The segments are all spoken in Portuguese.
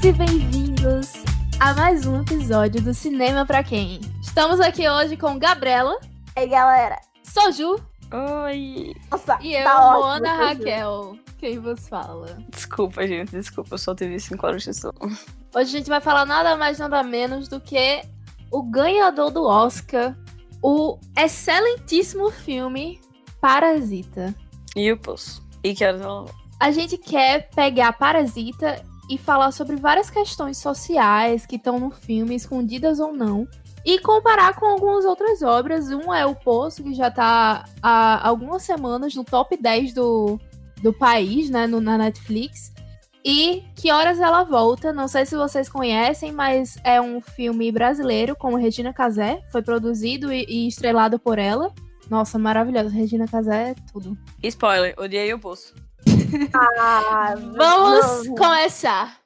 Bem-vindas e bem-vindos a mais um episódio do Cinema Pra Quem. Estamos aqui hoje com Gabriela. Ei, galera. Soju. Oi. Nossa, E eu, tá ótimo, Moana Soju. Raquel, quem vos fala. Desculpa, gente, eu só tive 5 horas de sono. Hoje a gente vai falar nada mais, nada menos do que o ganhador do Oscar, o excelentíssimo filme Parasita. E eu posso. E quero falar. A gente quer pegar Parasita e falar sobre várias questões sociais que estão no filme, escondidas ou não, e comparar com algumas outras obras. Um é O Poço, que já tá há algumas semanas no top 10 do país, né, na Netflix. E Que Horas Ela Volta, não sei se vocês conhecem, mas é um filme brasileiro com Regina Casé, foi produzido e estrelado por ela. Nossa, maravilhosa, Regina Casé é tudo. Spoiler, odiei o poço. Vamos começar!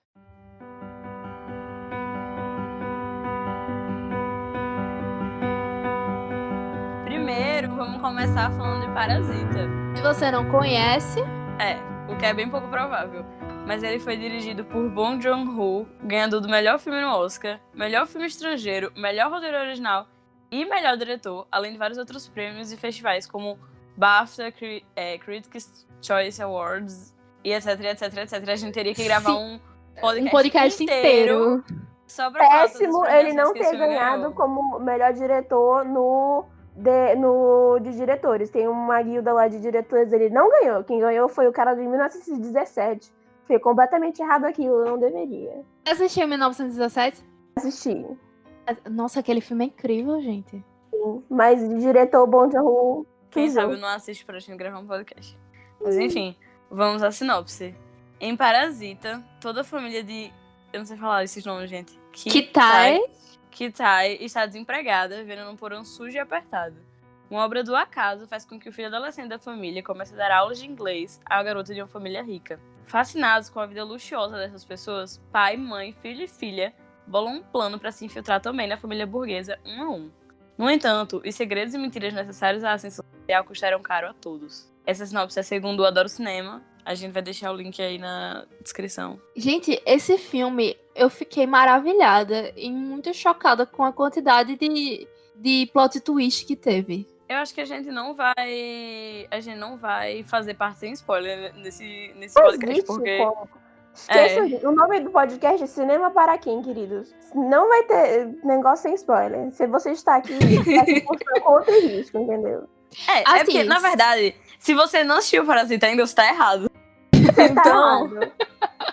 Primeiro, vamos começar falando de Parasita. Se você não conhece, O que é bem pouco provável. Mas ele foi dirigido por Bong Joon-ho, ganhador do melhor filme no Oscar, melhor filme estrangeiro, melhor roteiro original e melhor diretor, além de vários outros prêmios e festivais como BAFTA, Critics' Choice Awards e etc. A gente teria que gravar um podcast inteiro só pra falar todas as Péssimo ele não premiações que esse ter filme ganhado ganhou. como melhor diretor de diretores. Tem uma guilda lá de diretores, ele não ganhou. Quem ganhou foi o cara de 1917. Foi completamente errado aquilo, não deveria. você assistiu em 1917? Assisti. Nossa, aquele filme é incrível, gente. Sim. Mas o diretor Bong Joon-ho... Quem sabe eu não assisto pra gente gravar um podcast. Mas enfim, vamos à sinopse. Em Parasita, toda a família de... Eu não sei falar esses nomes, gente. Kitai. Kitai está desempregada, vivendo num porão sujo e apertado. Uma obra do acaso faz com que o filho adolescente da família comece a dar aulas de inglês à garota de uma família rica. Fascinados com a vida luxuosa dessas pessoas, pai, mãe, filho e filha bolam um plano para se infiltrar também na família burguesa um a um. No entanto, os segredos e mentiras necessários à ascensão social custaram caro a todos. Essa sinopse é segundo o Adoro Cinema. A gente vai deixar o link aí na descrição. Gente, esse filme, eu fiquei maravilhada e muito chocada com a quantidade de plot twist que teve. Eu acho que a gente não vai fazer parte sem spoiler nesse podcast, porque... Esqueça, o nome do podcast é Cinema Para Quem, queridos? Não vai ter negócio sem spoiler. Se você está aqui, por sua conta e risco, entendeu? Assim, porque, na verdade, se você não assistiu Parasita ainda, você tá errado. Você tá Então... errado.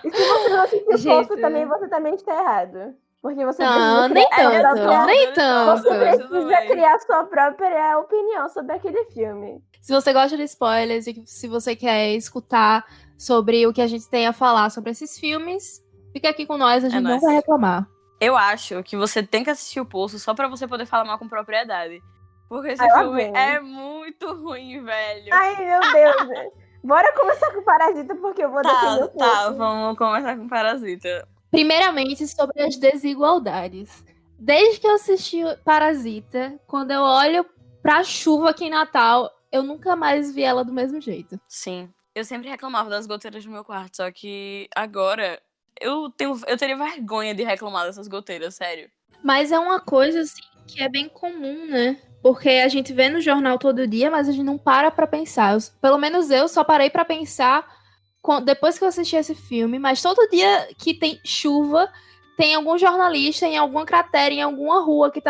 E se você não assistiu Gente, Poço também, você também está errado. Porque você não, precisa nem tanto. Você precisa criar sua própria opinião sobre aquele filme. Se você gosta de spoilers e se você quer escutar sobre o que a gente tem a falar sobre esses filmes, fica aqui com nós, a gente não vai reclamar. Eu acho que você tem que assistir o Poço só pra você poder falar mal com propriedade. Porque esse Lá filme vem. é muito ruim, velho. Ai, meu Deus. Bora começar com Parasita, porque eu vou defender o Poço. Vamos começar com Parasita. Primeiramente, sobre as desigualdades. Desde que eu assisti Parasita, quando eu olho pra chuva aqui em Natal, eu nunca mais vi ela do mesmo jeito. Sim. Eu sempre reclamava das goteiras do meu quarto, só que agora eu teria vergonha de reclamar dessas goteiras, sério. Mas é uma coisa, assim, que é bem comum, né? Porque a gente vê no jornal todo dia, mas a gente não para pra pensar. Pelo menos eu só parei pra pensar depois que eu assisti esse filme, mas todo dia que tem chuva, tem algum jornalista em alguma cratera, em alguma rua que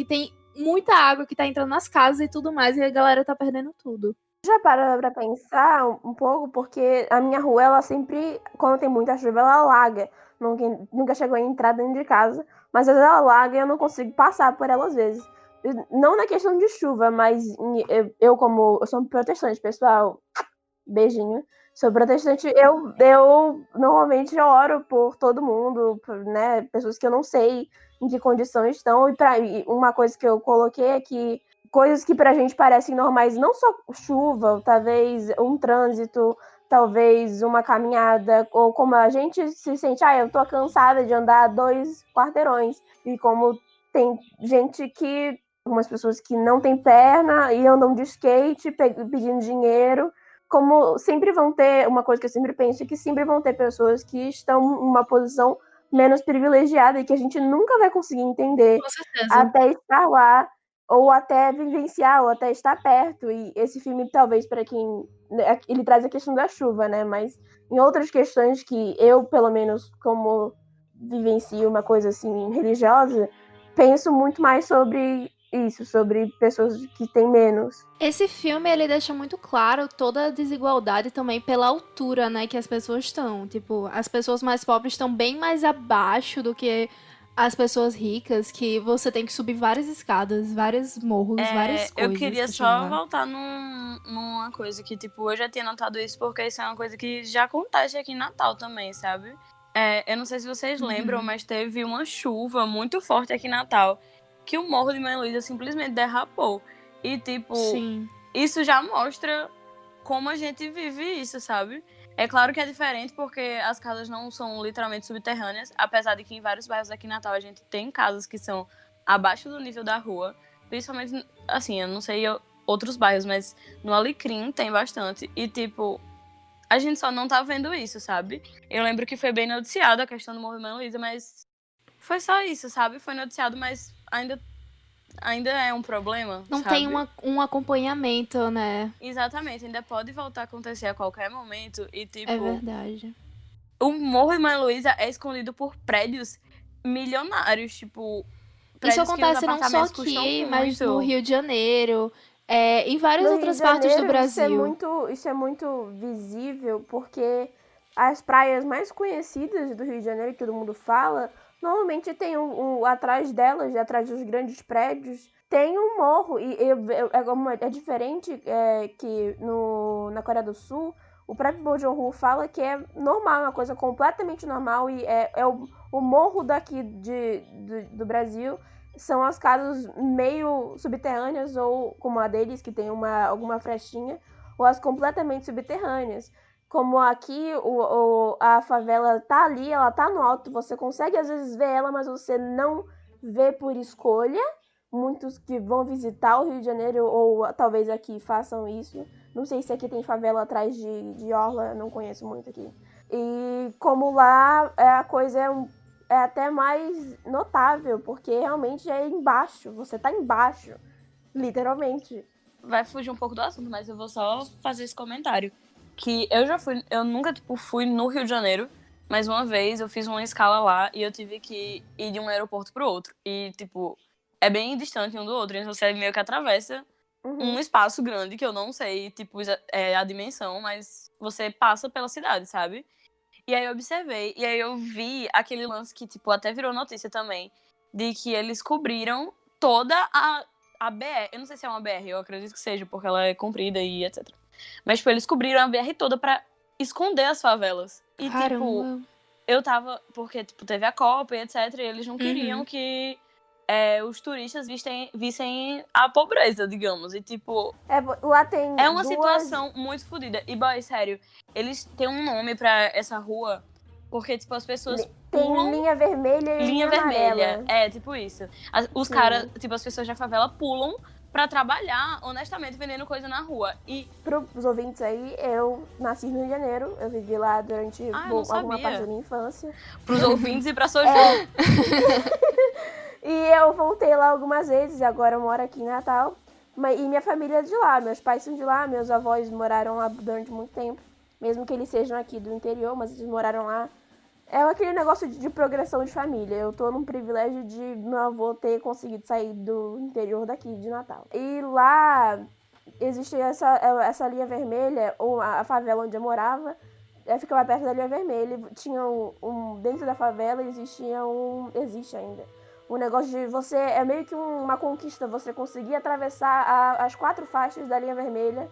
tem muita água que tá entrando nas casas e tudo mais, e a galera tá perdendo tudo. Já para pra pensar um pouco, porque a minha rua, ela sempre, quando tem muita chuva, ela alaga. Nunca chegou a entrar dentro de casa, mas às vezes ela alaga e eu não consigo passar por ela às vezes. Não na questão de chuva, mas eu sou um protestante, pessoal, beijinho. Sou protestante, eu normalmente oro por todo mundo, né, pessoas que eu não sei em que condições estão, e uma coisa que eu coloquei é que coisas que pra gente parecem normais, não só chuva, talvez um trânsito, talvez uma caminhada, ou como a gente se sente, eu tô cansada de andar 2 quarteirões, e como tem gente que, algumas pessoas que não têm perna e andam de skate pedindo dinheiro, como sempre vão ter, uma coisa que eu sempre penso é que sempre vão ter pessoas que estão em uma posição menos privilegiada e que a gente nunca vai conseguir entender Com certeza. até estar lá, ou até vivenciar, ou até estar perto. E esse filme, talvez, para quem... Ele traz a questão da chuva, né? Mas em outras questões que eu, pelo menos, como vivencio uma coisa assim religiosa, penso muito mais sobre isso, sobre pessoas que têm menos. Esse filme, ele deixa muito claro toda a desigualdade também pela altura, né, que as pessoas estão. Tipo, as pessoas mais pobres estão bem mais abaixo do que as pessoas ricas, que você tem que subir várias escadas, vários morros, várias coisas. Eu queria pra só chegar lá. voltar numa coisa que, tipo, eu já tinha notado isso porque isso é uma coisa que já acontece aqui em Natal também, sabe? Eu não sei se vocês lembram, mas teve uma chuva muito forte aqui em Natal que o Morro de Mãe Luísa simplesmente derrapou. E, tipo, Sim. isso já mostra como a gente vive isso, sabe? É claro que é diferente porque as casas não são literalmente subterrâneas, apesar de que em vários bairros aqui em Natal a gente tem casas que são abaixo do nível da rua. Principalmente, assim, eu não sei outros bairros, mas no Alecrim tem bastante. E, tipo, a gente só não tá vendo isso, sabe? Eu lembro que foi bem noticiado a questão do Morro de Mãe Luísa, mas foi só isso, sabe? Foi noticiado, mas ainda é um problema, Não sabe? tem um acompanhamento, né? Exatamente, ainda pode voltar a acontecer a qualquer momento. E, tipo, É verdade. o Morro de Mãe Luísa é escondido por prédios milionários, tipo, Isso prédios que os acontece não só apartamentos custam aqui, muito. mas no Rio de Janeiro, em várias No outras Rio de partes do Janeiro, Brasil. isso é muito visível, porque as praias mais conhecidas do Rio de Janeiro, que todo mundo fala, normalmente tem atrás delas, atrás dos grandes prédios, tem um morro. É diferente que na Coreia do Sul, o próprio Bong Joon-ho fala que é normal, uma coisa completamente normal, e o morro daqui do Brasil são as casas meio subterrâneas, ou como a deles, que tem alguma frestinha, ou as completamente subterrâneas. Como aqui, a favela tá ali, ela tá no alto, você consegue às vezes ver ela, mas você não vê por escolha. Muitos que vão visitar o Rio de Janeiro, ou talvez aqui façam isso. Não sei se aqui tem favela atrás de orla, não conheço muito aqui. E como lá a coisa é até mais notável, porque realmente é embaixo, você tá embaixo, literalmente. Vai fugir um pouco do assunto, mas eu vou só fazer esse comentário. Que eu nunca, tipo, fui no Rio de Janeiro, mas uma vez eu fiz uma escala lá e eu tive que ir de um aeroporto pro outro. E, tipo, é bem distante um do outro, então você meio que atravessa um espaço grande, que eu não sei, tipo, a dimensão, mas você passa pela cidade, sabe? E aí eu observei, e aí eu vi aquele lance que, tipo, até virou notícia também, de que eles cobriram toda a BR. Eu não sei se é uma BR, eu acredito que seja, porque ela é comprida e etc. Mas, tipo, eles cobriram a BR toda pra esconder as favelas. E, tipo, Caramba. eu tava... Porque, tipo, teve a Copa e etc. E eles não queriam que os turistas vissem a pobreza, digamos. E, tipo... Lá tem É uma situação muito fodida. E, boy, sério, eles têm um nome pra essa rua, porque, tipo, as pessoas pulam... Tem linha vermelha e linha vermelha. amarela. É, tipo isso. Os caras, tipo, as pessoas da favela pulam pra trabalhar, honestamente, vendendo coisa na rua. E... Pros ouvintes aí, eu nasci no Rio de Janeiro, eu vivi lá durante alguma parte da minha infância. Pros ouvintes e pra Soju. E eu voltei lá algumas vezes, agora eu moro aqui em Natal. E minha família é de lá, meus pais são de lá, meus avós moraram lá durante muito tempo. Mesmo que eles sejam aqui do interior, mas eles moraram lá. É aquele negócio de progressão de família. Eu tô num privilégio de meu avô ter conseguido sair do interior daqui, de Natal. E lá existe essa linha vermelha, ou a favela onde eu morava, ficava perto da linha vermelha. Tinha dentro da favela existe ainda. O negócio de você, é meio que uma conquista, você conseguir atravessar as 4 faixas da linha vermelha,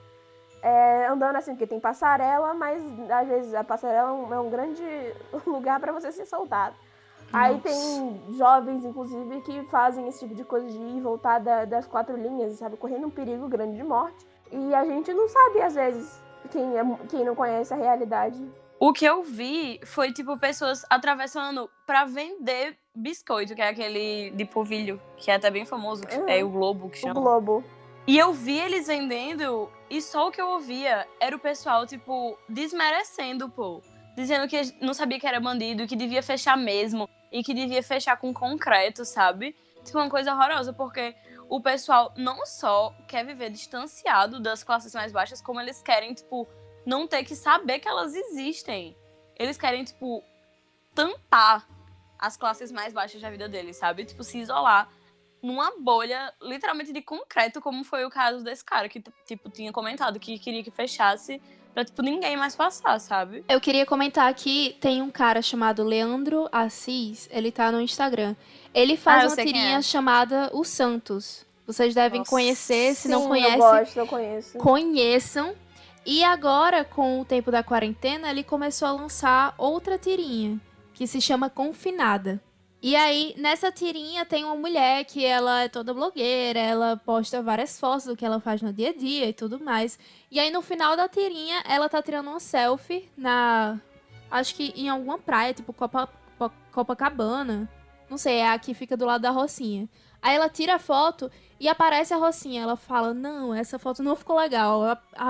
andando assim, porque tem passarela, mas às vezes a passarela é um grande lugar para você ser soltado. Nossa. Aí tem jovens, inclusive, que fazem esse tipo de coisa de ir e voltar das 4 linhas, sabe, correndo um perigo grande de morte. E a gente não sabe, às vezes, quem não conhece a realidade. O que eu vi foi, tipo, pessoas atravessando pra vender biscoito, que é aquele de polvilho, que é até bem famoso, que é o Globo que chama. O Globo. E eu vi eles vendendo, e só o que eu ouvia era o pessoal, tipo, desmerecendo, pô. dizendo que não sabia que era bandido, que devia fechar mesmo, e que devia fechar com concreto, sabe? Tipo, uma coisa horrorosa, porque o pessoal não só quer viver distanciado das classes mais baixas, como eles querem, tipo, não ter que saber que elas existem. Eles querem, tipo, tampar as classes mais baixas da vida deles, sabe? Tipo, se isolar numa bolha, literalmente de concreto, como foi o caso desse cara, que, tipo, tinha comentado que queria que fechasse pra, tipo, ninguém mais passar, sabe? Eu queria comentar aqui, tem um cara chamado Leandro Assis, ele tá no Instagram. Ele faz eu uma sei quem tirinha é. chamada Os Santos. Vocês devem Nossa. conhecer, se não Sim, eu conhecem, gosto, eu conheço. conheçam. E agora, com o tempo da quarentena, ele começou a lançar outra tirinha, que se chama Confinada. E aí, nessa tirinha, tem uma mulher que ela é toda blogueira, ela posta várias fotos do que ela faz no dia a dia e tudo mais. E aí, no final da tirinha, ela tá tirando uma selfie acho que em alguma praia, tipo Copacabana. Não sei, é a que fica do lado da Rocinha. Aí ela tira a foto e aparece a Rocinha. Ela fala, não, essa foto não ficou legal.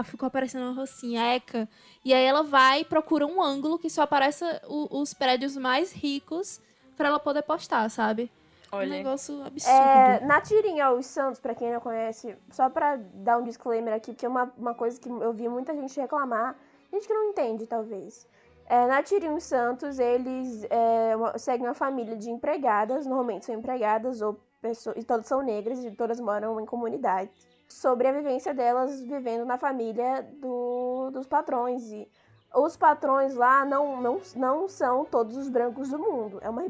Ficou aparecendo a Rocinha, eca. E aí ela vai e procura um ângulo que só aparece os prédios mais ricos pra ela poder postar, sabe? Olha. Um negócio absurdo. Na tirinha, os Santos, pra quem não conhece, só pra dar um disclaimer aqui, porque é uma coisa que eu vi muita gente reclamar, gente que não entende, talvez. Na tirinha, os Santos, eles seguem uma família de empregadas, normalmente são empregadas, e todas são negras, e todas moram em comunidade, sobre a vivência delas vivendo na família dos patrões. E os patrões lá não são todos os brancos do mundo. É uma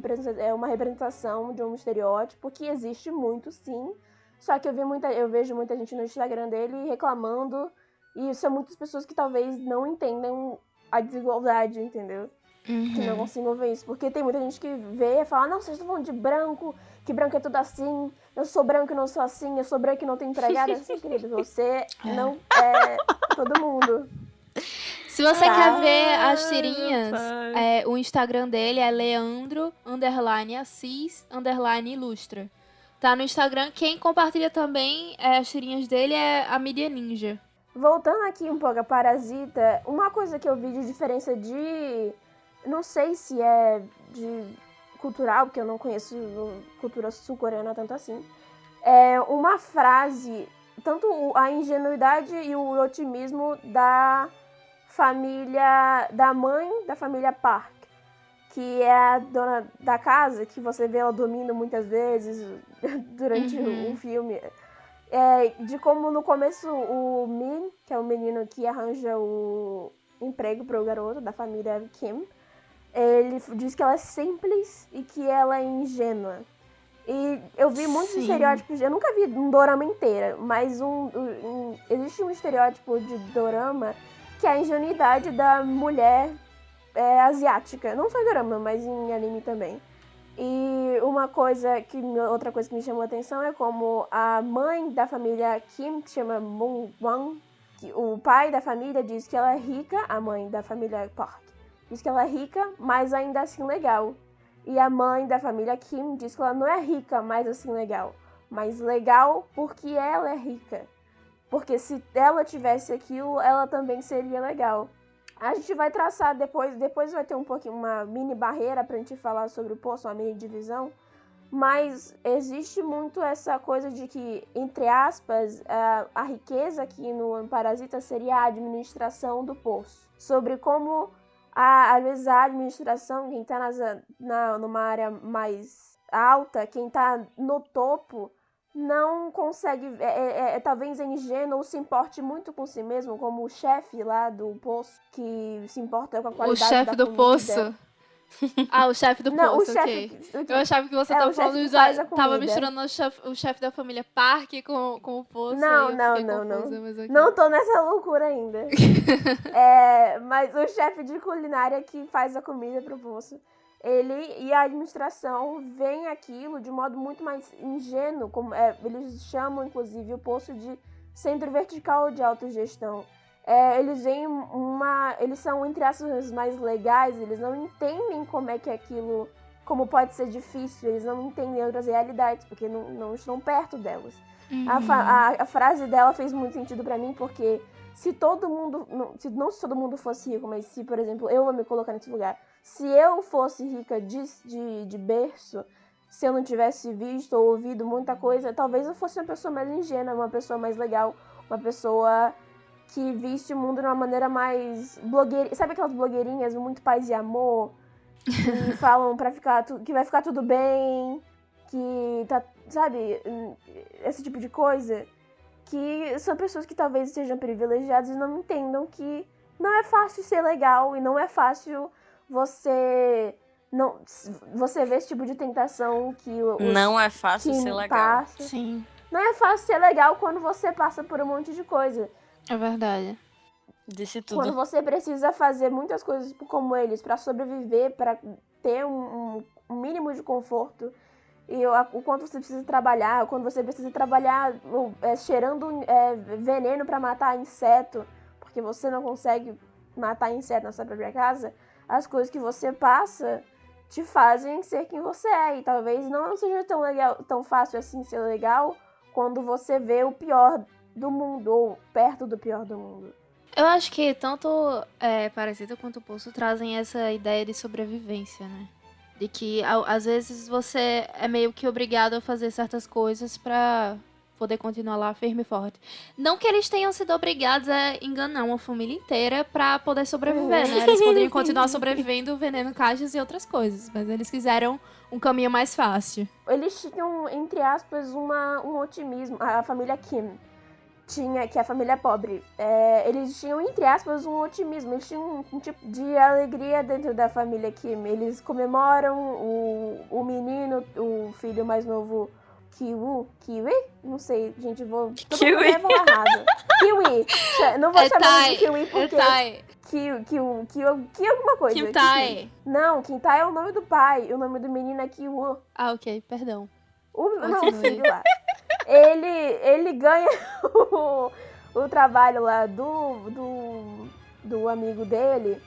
representação de um estereótipo que existe muito, sim. Só que eu vejo muita gente no Instagram dele reclamando. E são muitas pessoas que talvez não entendam a desigualdade, entendeu? Que não consigam ver isso. Porque tem muita gente que vê e fala, não, vocês estão falando de branco, que branco é tudo assim. Eu sou branco e não sou assim. Eu sou branco e não tenho empregada. Assim, querido, você não é todo mundo. Se você quer ver as tirinhas, o Instagram dele é Leandro_Assis_Ilustra. Tá no Instagram. Quem compartilha também as tirinhas dele é a Mídia Ninja. Voltando aqui um pouco a Parasita, uma coisa que eu vi de diferença não sei se é de cultural, porque eu não conheço cultura sul-coreana tanto assim. É uma frase, tanto a ingenuidade e o otimismo da família, da mãe da família Park, que é a dona da casa, que você vê ela dormindo muitas vezes durante o filme. De como no começo o Min, que é o menino que arranja o emprego para o garoto da família Kim, ele diz que ela é simples e que ela é ingênua. E eu vi muitos estereótipos, eu nunca vi um dorama inteiro, mas existe um estereótipo de dorama que é a ingenuidade da mulher asiática. Não só em dorama, mas em anime também. E outra coisa que me chamou a atenção é como a mãe da família Kim, que chama Moon Wang, que o pai da família diz que ela é rica, a mãe da família Park, diz que ela é rica, mas ainda assim legal. E a mãe da família Kim diz que ela não é rica, mas assim legal. Mas legal porque ela é rica. Porque se ela tivesse aquilo, ela também seria legal. A gente vai traçar depois vai ter um pouquinho uma mini barreira pra gente falar sobre o poço, uma mini divisão, mas existe muito essa coisa de que, entre aspas, a riqueza aqui no Parasita seria a administração do poço. Sobre como, às vezes, a administração, quem tá numa área mais alta, quem tá no topo, não consegue, talvez é ingênuo ou se importe muito com si mesmo, como o chefe lá do poço, que se importa com a qualidade da comida. O chefe do poço. O chefe do poço, ok. Eu achava que você tava falando, tava misturando o chefe da família Park com o poço. Não. Okay. Não tô nessa loucura ainda. Mas o chefe de culinária que faz a comida pro poço, ele e a administração veem aquilo de modo muito mais ingênuo, eles chamam, inclusive, o poço de centro vertical de autogestão. Eles veem eles são, entre aspas, mais legais, eles não entendem como é que aquilo, como pode ser difícil, eles não entendem outras realidades, porque não estão perto delas. A frase dela fez muito sentido pra mim, porque se todo mundo, não se todo mundo fosse rico, mas se, por exemplo, eu vou me colocar nesse lugar, se eu fosse rica de berço, se eu não tivesse visto ou ouvido muita coisa, talvez eu fosse uma pessoa mais ingênua, uma pessoa mais legal, uma pessoa que visse o mundo de uma maneira mais blogueira. Sabe aquelas blogueirinhas muito paz e amor? Que falam que vai ficar tudo bem, que tá, sabe, esse tipo de coisa. Que são pessoas que talvez sejam privilegiadas e não entendam que não é fácil ser legal e não é fácil você ver esse tipo de tentação que não é fácil ser legal. Passa. Sim. Não é fácil ser legal quando você passa por um monte de coisa. É verdade. Disse tudo. Quando você precisa fazer muitas coisas como eles pra sobreviver, pra ter um mínimo de conforto. E o quanto você precisa trabalhar, quando você precisa trabalhar cheirando veneno pra matar inseto, porque você não consegue matar inseto na sua própria casa, as coisas que você passa te fazem ser quem você é. E talvez não seja tão fácil assim ser legal quando você vê o pior do mundo, ou perto do pior do mundo. Eu acho que tanto Parasita quanto o Poço trazem essa ideia de sobrevivência, né? De que, às vezes, você é meio que obrigado a fazer certas coisas pra poder continuar lá firme e forte. Não que eles tenham sido obrigados a enganar uma família inteira pra poder sobreviver, né? Eles poderiam continuar sobrevivendo, vendendo caixas e outras coisas. Mas eles quiseram um caminho mais fácil. Eles tinham, entre aspas, um otimismo. A família Kim tinha, que é a família pobre, eles tinham, entre aspas, um otimismo, eles tinham um tipo de alegria dentro da família Kim. Eles comemoram o menino, o filho mais novo, Kiwi? Não sei, gente, Kiwi. Errado. Kiwi! Não vou chamar de Kiwi porque... Ki alguma coisa. Kintai. Não, Kintai é o nome do pai, o nome do menino é Kiwu. Ah, ok, perdão. O filho lá. Ele ganha o trabalho lá do amigo dele,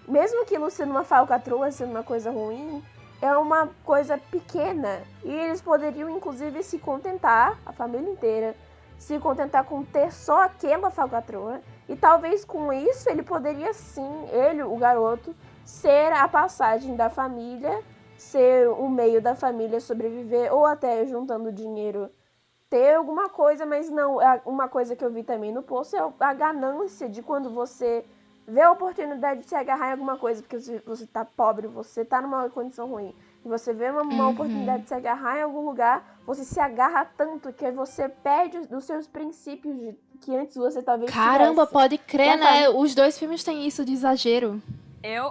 mesmo que não sendo uma falcatrua, sendo uma coisa ruim, é uma coisa pequena. E eles poderiam, inclusive, se contentar, a família inteira, se contentar com ter só aquela falcatrua. E talvez com isso ele poderia sim, o garoto, ser a passagem da família, ser o meio da família sobreviver, ou até juntando dinheiro ter alguma coisa, mas não, uma coisa que eu vi também no Poço é a ganância de quando você vê a oportunidade de se agarrar em alguma coisa, porque você tá pobre, você tá numa condição ruim, e você vê uma oportunidade de se agarrar em algum lugar, você se agarra tanto que você perde os seus princípios que antes você talvez Caramba, tivesse. pode crer, né? Os dois filmes têm isso de exagero.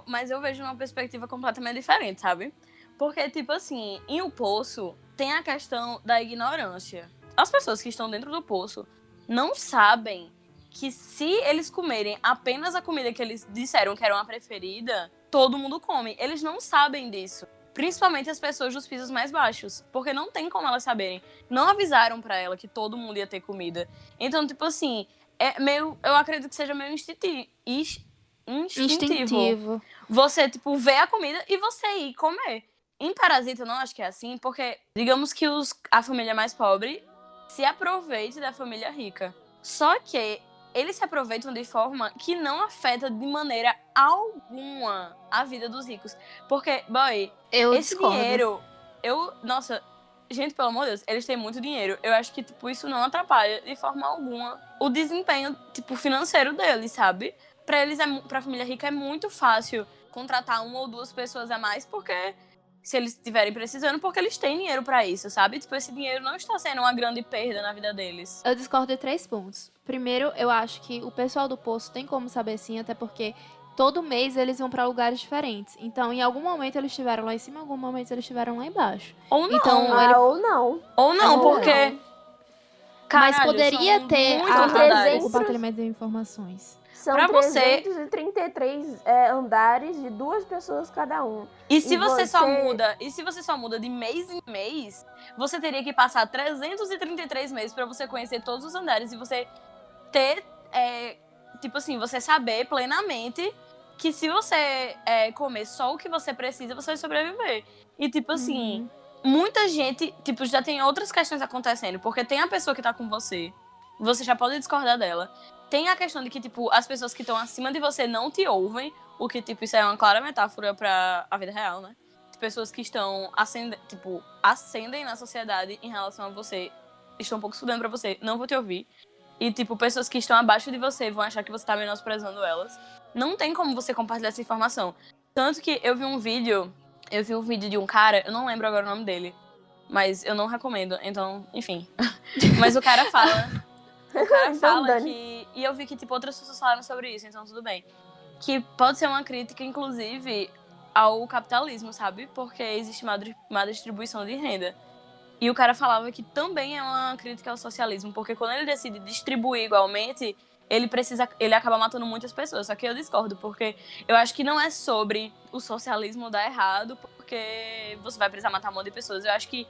Mas eu vejo uma perspectiva completamente diferente, sabe? Porque, tipo assim, em O Poço tem a questão da ignorância. As pessoas que estão dentro do poço não sabem que se eles comerem apenas a comida que eles disseram que era uma preferida, todo mundo come. Eles não sabem disso. Principalmente as pessoas dos pisos mais baixos. Porque não tem como elas saberem. Não avisaram pra ela que todo mundo ia ter comida. Então, tipo assim, eu acredito que seja meio instintivo. Você, tipo, vê a comida e você ir comer. Em Parasita eu não acho que é assim, porque digamos que a família mais pobre se aproveite da família rica. Só que eles se aproveitam de forma que não afeta de maneira alguma a vida dos ricos. Porque, boy, esse discordo. dinheiro... Nossa, gente, pelo amor de Deus, eles têm muito dinheiro. Eu acho que, tipo, isso não atrapalha de forma alguma o desempenho, tipo, financeiro deles, sabe? Pra família rica é muito fácil contratar uma ou duas pessoas a mais, porque... se eles estiverem precisando, porque eles têm dinheiro pra isso, sabe? Tipo, esse dinheiro não está sendo uma grande perda na vida deles. Eu discordo de 3 pontos. Primeiro, eu acho que o pessoal do Poço tem como saber sim, até porque todo mês eles vão pra lugares diferentes. Então, em algum momento eles estiveram lá em cima, em algum momento eles estiveram lá embaixo. Ou não. Então, ou não. Ou não, porque... Não. Caralho, mas poderia ter o compartilhamento de informações. São pra 333 andares de 2 pessoas cada um. E se você só muda de mês em mês, você teria que passar 333 meses pra você conhecer todos os andares e você ter, tipo assim, você saber plenamente que se você comer só o que você precisa, você vai sobreviver. E tipo assim, muita gente, tipo, já tem outras questões acontecendo, porque tem a pessoa que tá com você já pode discordar dela. tem a questão de que, tipo, as pessoas que estão acima de você não te ouvem, o que, tipo, isso é uma clara metáfora pra a vida real, né? Pessoas que estão ascendem na sociedade em relação a você, estão um pouco estudando pra você, não vou te ouvir. E, tipo, pessoas que estão abaixo de você vão achar que você tá menosprezando elas. Não tem como você compartilhar essa informação. Tanto que eu vi um vídeo de um cara, eu não lembro agora o nome dele, mas eu não recomendo, então, enfim. Mas o cara fala que... E eu vi que, tipo, outras pessoas falaram sobre isso, então tudo bem. Que pode ser uma crítica, inclusive, ao capitalismo, sabe? Porque existe má distribuição de renda. E o cara falava que também é uma crítica ao socialismo, porque quando ele decide distribuir igualmente, ele acaba matando muitas pessoas. Só que eu discordo, porque eu acho que não é sobre o socialismo dar errado, porque você vai precisar matar um monte de pessoas. Eu acho que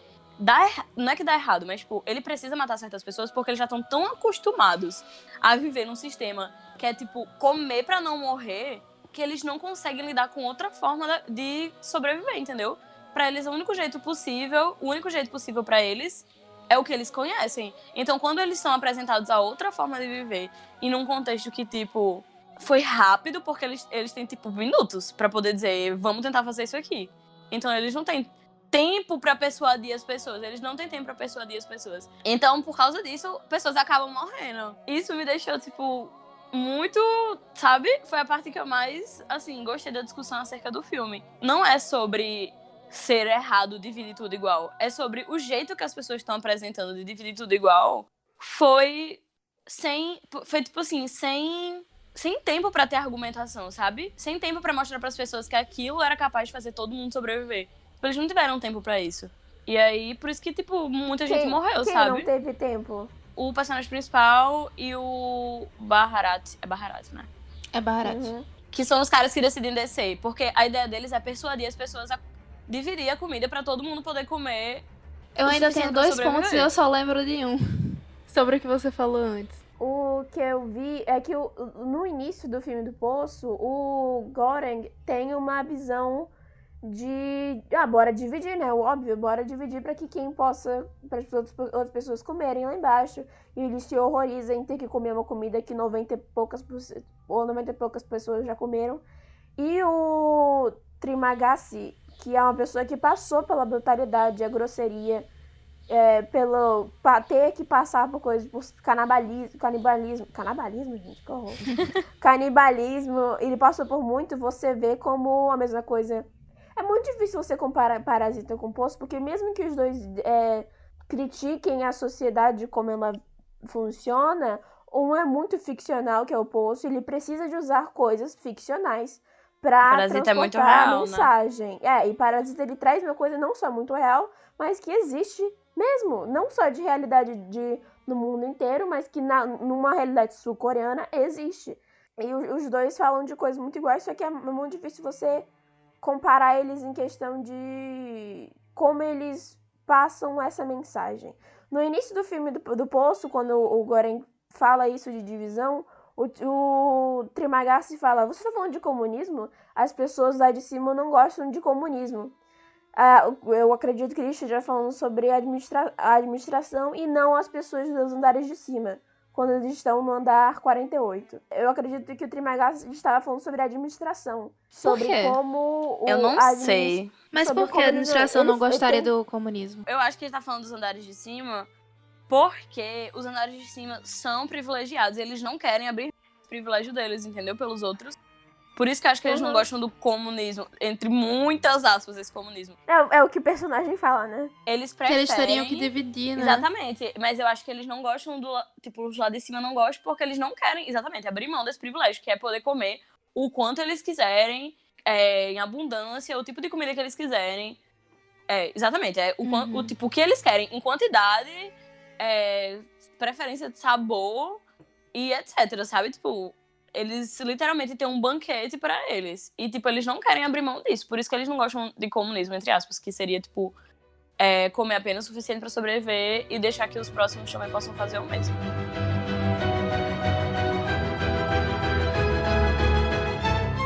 não é que dá errado, mas, tipo, ele precisa matar certas pessoas porque eles já estão tão acostumados a viver num sistema que é, tipo, comer pra não morrer, que eles não conseguem lidar com outra forma de sobreviver, entendeu? Pra eles, o único jeito possível pra eles é o que eles conhecem. Então, quando eles são apresentados a outra forma de viver, e num contexto que, tipo, foi rápido, porque eles têm, tipo, minutos pra poder dizer, vamos tentar fazer isso aqui. Então, eles não têm tempo pra persuadir as pessoas. Eles não têm tempo pra persuadir as pessoas. Então, por causa disso, pessoas acabam morrendo. Isso me deixou, tipo, muito, sabe? Foi a parte que eu mais, assim, gostei da discussão acerca do filme. Não é sobre ser errado dividir tudo igual. É sobre o jeito que as pessoas estão apresentando de dividir tudo igual. Foi tipo assim, sem tempo pra ter argumentação, sabe? Sem tempo pra mostrar pras pessoas que aquilo era capaz de fazer todo mundo sobreviver. Eles não tiveram tempo pra isso. E aí, por isso que, tipo, muita gente morreu, sabe? Quem não teve tempo? O personagem principal e o Baharat. É Baharat, né? É Baharat. Uhum. Que são os caras que decidem descer. Porque a ideia deles é persuadir as pessoas a dividir a comida pra todo mundo poder comer. Eu ainda tenho 2 pontos e eu só lembro de um. Sobre o que você falou antes. O que eu vi é que no início do filme do Poço, o Goreng tem uma visão de... bora dividir, né? O óbvio, bora dividir pra que quem possa... para as outras pessoas comerem lá embaixo. E ele se horroriza em ter que comer uma comida que 90 e poucas pessoas já comeram. E o Trimagasi, que é uma pessoa que passou pela brutalidade, a grosseria, pelo ter que passar por coisas, por canibalismo, gente, que horror. Canibalismo, ele passou por muito, você vê como a mesma coisa. É muito difícil você comparar Parasita com Poço, porque mesmo que os dois critiquem a sociedade como ela funciona, um é muito ficcional, que é o Poço, ele precisa de usar coisas ficcionais pra transportar a mensagem. Né? E Parasita, ele traz uma coisa não só muito real, mas que existe mesmo, não só de realidade no mundo inteiro, mas que numa realidade sul-coreana existe. E os dois falam de coisas muito iguais, só que é muito difícil você comparar eles em questão de como eles passam essa mensagem. No início do filme do Poço, quando o Goreng fala isso de divisão, o Trimagasi fala, você tá falando de comunismo? As pessoas lá de cima não gostam de comunismo. Eu acredito que ele esteja falando sobre a administração e não as pessoas dos andares de cima, quando eles estão no andar 48. Eu acredito que o Trimagasi estava falando sobre a administração. Sobre como eu não sei. Mas por que a administração não gostaria do comunismo? Eu acho que ele tá falando dos andares de cima porque os andares de cima são privilegiados. Eles não querem abrir o privilégio deles, entendeu? Pelos outros. Por isso que eu acho que eles não gostam do comunismo. Entre muitas aspas, esse comunismo. É o que o personagem fala, né? Eles preferem... Que eles teriam que dividir, né? Exatamente. Mas eu acho que eles não gostam do... Tipo, os lá de cima não gostam porque eles não querem, exatamente, abrir mão desse privilégio, que é poder comer o quanto eles quiserem, em abundância, o tipo de comida que eles quiserem. Exatamente. O tipo que eles querem em quantidade, preferência de sabor e etc, sabe? Tipo... Eles literalmente têm um banquete pra eles. E, tipo, eles não querem abrir mão disso. Por isso que eles não gostam de comunismo, entre aspas. Que seria, tipo, comer apenas o suficiente pra sobreviver e deixar que os próximos também possam fazer o mesmo.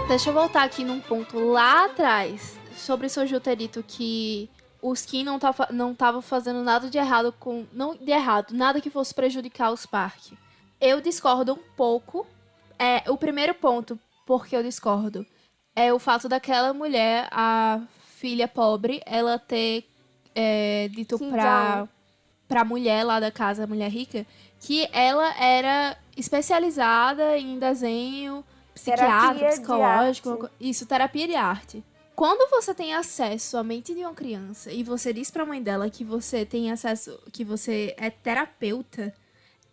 Deixa eu voltar aqui num ponto lá atrás. Sobre o Soju ter dito que os Kim não estavam fazendo nada de errado nada que fosse prejudicar os parques. Eu discordo um pouco. O primeiro ponto, porque eu discordo, é o fato daquela mulher, a filha pobre, ela ter dito Kim pra mulher lá da casa, a mulher rica, que ela era especializada em desenho psiquiátrico, Terapia de arte. psicológico, isso, terapia de arte. Quando você tem acesso à mente de uma criança e você diz pra mãe dela que você tem acesso, que você é terapeuta,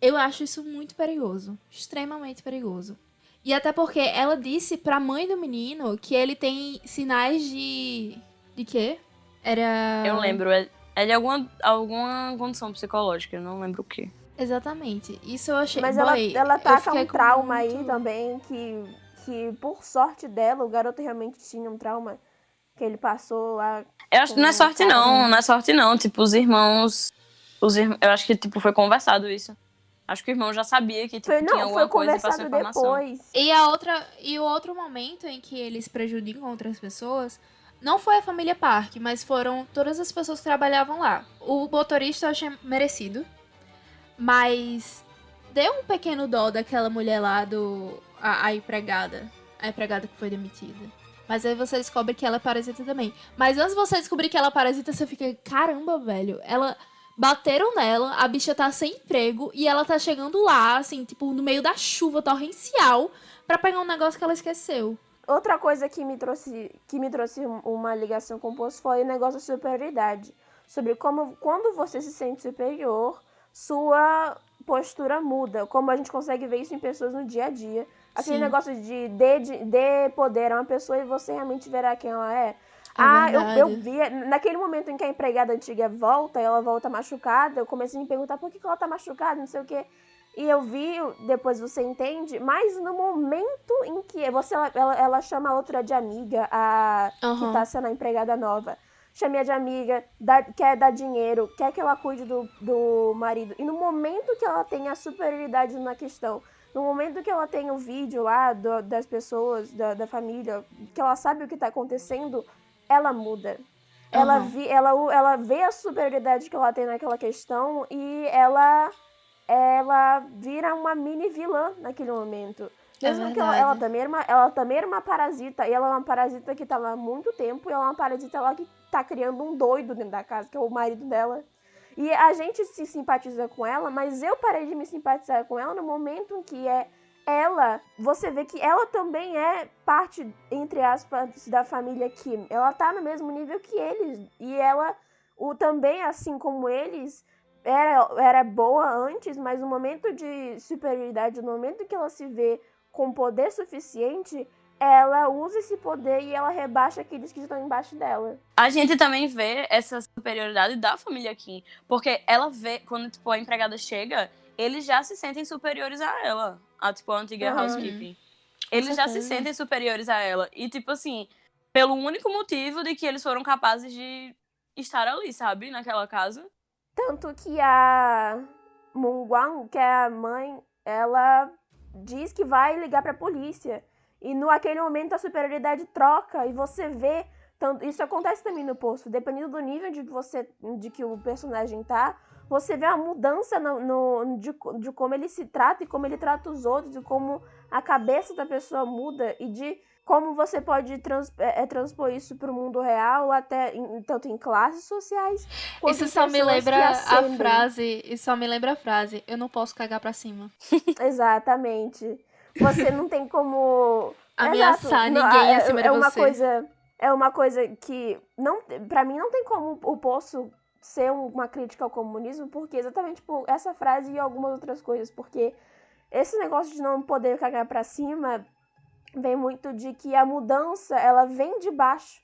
eu acho isso muito perigoso, extremamente perigoso. E até porque ela disse pra mãe do menino que ele tem sinais de quê? Eu Era lembro, é de alguma condição psicológica, eu não lembro o quê. exatamente. Isso eu achei. Mas Boy, ela eu tá com fiquei um trauma muito... aí também, que por sorte dela, o garoto realmente tinha um trauma que ele passou lá. Eu acho que não é com o sorte cara. não é sorte não, tipo, eu acho que tipo foi conversado isso. Acho que o irmão já sabia que tipo, tinha Foi alguma coisa e passou conversado informação. depois. E o outro momento em que eles prejudicam outras pessoas não foi a família Park, mas foram todas as pessoas que trabalhavam lá. O motorista eu achei merecido, mas deu um pequeno dó daquela mulher lá a empregada que foi demitida. Mas aí você descobre que ela é parasita também. Mas antes de você descobrir que ela é parasita, você fica, caramba, velho, ela bateram nela, a bicha tá sem emprego e ela tá chegando lá, assim, tipo, no meio da chuva torrencial pra pegar um negócio que ela esqueceu. Outra coisa que me trouxe uma ligação com o poço foi o negócio de superioridade. Sobre como, quando você se sente superior, sua postura muda. Como a gente consegue ver isso em pessoas no dia a dia. Aquele Sim. negócio de dê poder a uma pessoa e você realmente verá quem ela é. Verdade. Eu vi, naquele momento em que a empregada antiga volta, ela volta machucada, eu comecei a me perguntar por que ela tá machucada, não sei o quê. E eu vi, depois você entende, mas no momento em que ela chama a outra de amiga, que tá sendo a empregada nova. Chama de amiga, quer dar dinheiro, quer que ela cuide do marido. E no momento que ela tem a superioridade na questão, no momento que ela tem o vídeo lá das pessoas, da família, que ela sabe o que tá acontecendo, ela muda. Ela vê a superioridade que ela tem naquela questão e ela vira uma mini vilã naquele momento. Mesmo que ela também era uma parasita, e ela é uma parasita que tá lá há muito tempo, e ela é uma parasita lá que tá criando um doido dentro da casa, que é o marido dela. E a gente se simpatiza com ela, mas eu parei de me simpatizar com ela no momento em que você vê que ela também é parte, entre aspas, da família Kim. Ela tá no mesmo nível que eles, e ela, também, assim como eles, era boa antes, mas no momento de superioridade, no momento que ela se vê com poder suficiente, ela usa esse poder e ela rebaixa aqueles que estão embaixo dela. A gente também vê essa superioridade da família Kim, porque ela vê, quando tipo, a empregada chega, eles já se sentem superiores a ela, a antiga housekeeping. Eles já se sentem superiores a ela. E, tipo assim, pelo único motivo de que eles foram capazes de estar ali, sabe? Naquela casa. Tanto que a Mungguang, que é a mãe, ela diz que vai ligar pra polícia. E naquele momento a superioridade troca e você vê. Isso acontece também no poço. Dependendo do nível de que o personagem tá, você vê uma mudança de como ele se trata e como ele trata os outros, e como a cabeça da pessoa muda, e de como você pode transpor isso para o mundo real, tanto em classes sociais, quanto Isso em só me pessoas lembra que a ascendem. frase. Isso só me lembra a frase. Eu não posso cagar pra cima. Exatamente. Você não tem como ameaçar ninguém acima de você. É uma coisa que não, para mim não tem como o poço ser uma crítica ao comunismo, porque exatamente por essa frase e algumas outras coisas, porque esse negócio de não poder cagar pra cima vem muito de que a mudança, ela vem de baixo.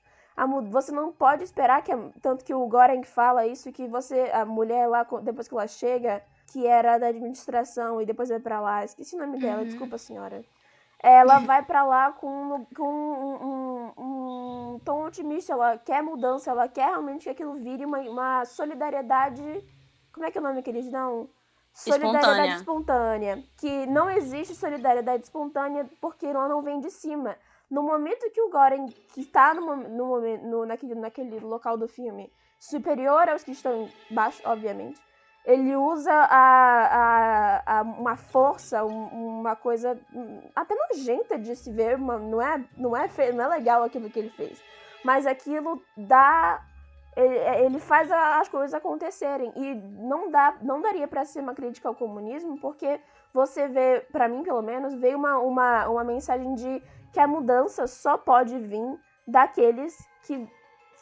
Você não pode esperar tanto que o Goreng fala isso, que a mulher lá, depois que ela chega, que era da administração e depois vai pra lá, esqueci o nome dela, desculpa, senhora. Ela vai pra lá com um tom otimista, ela quer mudança, ela quer realmente que aquilo vire uma solidariedade. Como é que é o nome que eles dão? Solidariedade espontânea. Que não existe solidariedade espontânea porque ela não vem de cima. No momento que o Goreng, que está naquele local do filme, superior aos que estão embaixo, obviamente, ele usa uma força, uma coisa até nojenta de se ver, não é legal aquilo que ele fez. Mas aquilo dá... Ele faz as coisas acontecerem. E não daria pra ser uma crítica ao comunismo, porque você vê, pra mim pelo menos, veio uma mensagem de que a mudança só pode vir daqueles que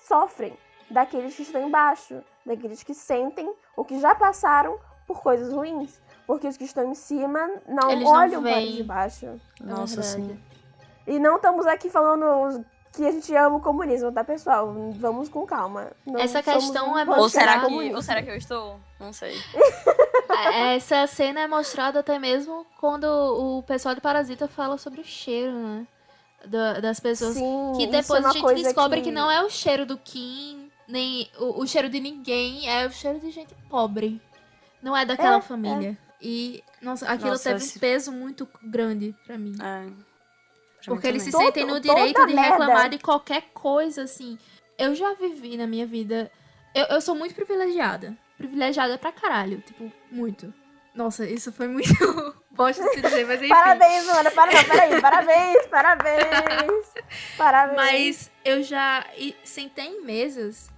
sofrem, daqueles que estão embaixo, daqueles que sentem ou que já passaram por coisas ruins. Porque os que estão em cima não Eles olham não para veem. os de baixo. Nossa, verdade. sim. E não estamos aqui falando que a gente ama o comunismo, tá, pessoal? Vamos com calma. Não Essa somos questão um é podcast mostrada- comunista. Ou será que eu estou? Não sei. Essa cena é mostrada até mesmo quando o pessoal de Parasita fala sobre o cheiro, né? Das pessoas. Sim, Que isso depois é uma a gente coisa descobre que não é o cheiro do Kim, nem o cheiro de ninguém, é o cheiro de gente pobre. Não é daquela família. E, nossa, aquilo Nossa, teve um peso muito grande pra mim. É. Porque eles se Todo- sentem no toda direito de reclamar merda. de qualquer coisa, assim. Eu já vivi na minha vida... Eu sou muito privilegiada. Privilegiada pra caralho. Tipo, muito. Nossa, isso foi muito... Bosta de se dizer, mas enfim. Parabéns, mano. Peraí. Parabéns. Mas eu já sentei em mesas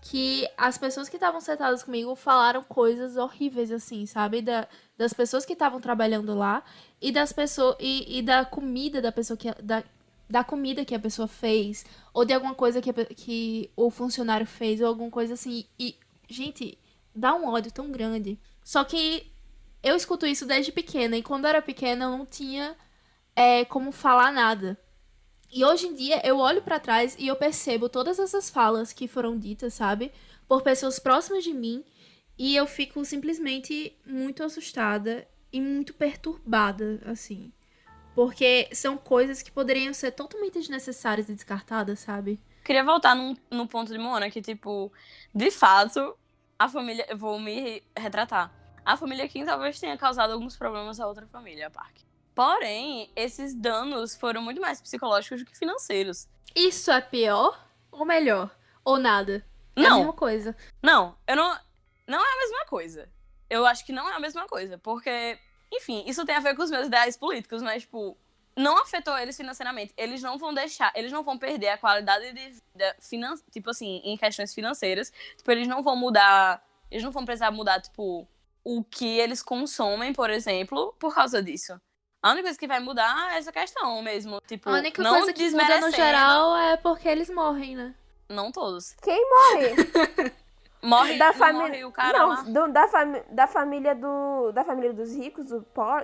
que as pessoas que estavam sentadas comigo falaram coisas horríveis, assim, sabe? Das pessoas que estavam trabalhando lá e das pessoas e da comida da pessoa que da comida que a pessoa fez ou de alguma coisa que o funcionário fez ou alguma coisa assim. E, gente, dá um ódio tão grande. Só que eu escuto isso desde pequena e quando eu era pequena eu não tinha como falar nada. E hoje em dia eu olho pra trás e eu percebo todas essas falas que foram ditas, sabe? Por pessoas próximas de mim. E eu fico simplesmente muito assustada e muito perturbada, assim. Porque são coisas que poderiam ser totalmente desnecessárias e descartadas, sabe? Queria voltar no ponto de Moana, que, tipo, de fato, a família... Eu vou me retratar. A família Kim talvez tenha causado alguns problemas à outra família, a Park. Porém, esses danos foram muito mais psicológicos do que financeiros. Isso é pior ou melhor? Ou nada? É a Não. mesma coisa. Não, não é a mesma coisa. Eu acho que não é a mesma coisa, porque, enfim, isso tem a ver com os meus ideais políticos, mas, tipo, não afetou eles financeiramente. Eles não vão perder a qualidade de vida, tipo assim, em questões financeiras. Tipo, eles não vão precisar mudar, tipo, o que eles consomem, por exemplo, por causa disso. A única coisa que vai mudar é essa questão mesmo, tipo, A única não coisa que muda no desmerecendo. geral é porque eles morrem, né? Não todos. Quem morre? Morre, Da não família. morre o cara lá. Não, da família dos ricos,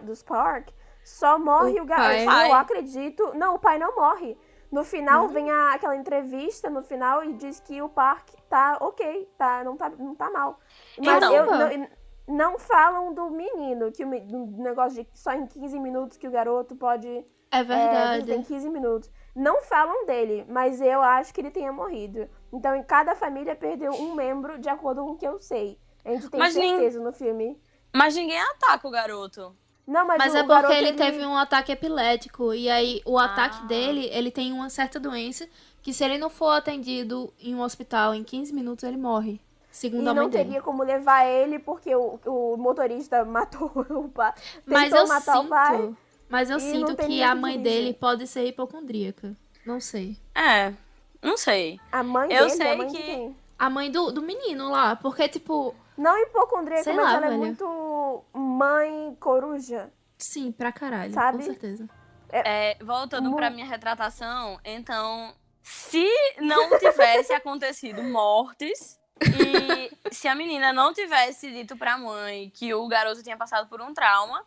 dos Park, só morre O o garoto. pai. Eu acredito. Não, o pai não morre. No final Não? vem aquela entrevista no final e diz que o Park tá ok, não tá mal. Mas Então. não falam do menino, do negócio de só em 15 minutos que o garoto pode. É verdade. Tem 15 minutos. Não falam dele, mas eu acho que ele tenha morrido. Então, em cada família perdeu um membro, de acordo com o que eu sei. A gente tem Mas certeza no filme. Mas ninguém ataca o garoto. Não, Mas o é porque garoto, ele teve um ataque epilético. E aí, o ataque dele, ele tem uma certa doença que se ele não for atendido em um hospital em 15 minutos, ele morre. E Segundo a mãe não dele. teria como levar ele, porque o motorista matou o pai. Mas Tentou eu matar o pai. sinto. Mas eu e não sinto tem que ninguém a que mãe dirija. dele pode ser hipocondríaca. Não sei. Não sei. A mãe Eu dele, sei a mãe que- de quem? A mãe do menino lá. Porque, tipo, Não hipocondríaca, Sei mas lá, ela é velho. muito mãe coruja. sim, pra caralho. Sabe? Com certeza. Voltando pra minha retratação, então, se não tivesse acontecido mortes e se a menina não tivesse dito pra mãe que o garoto tinha passado por um trauma,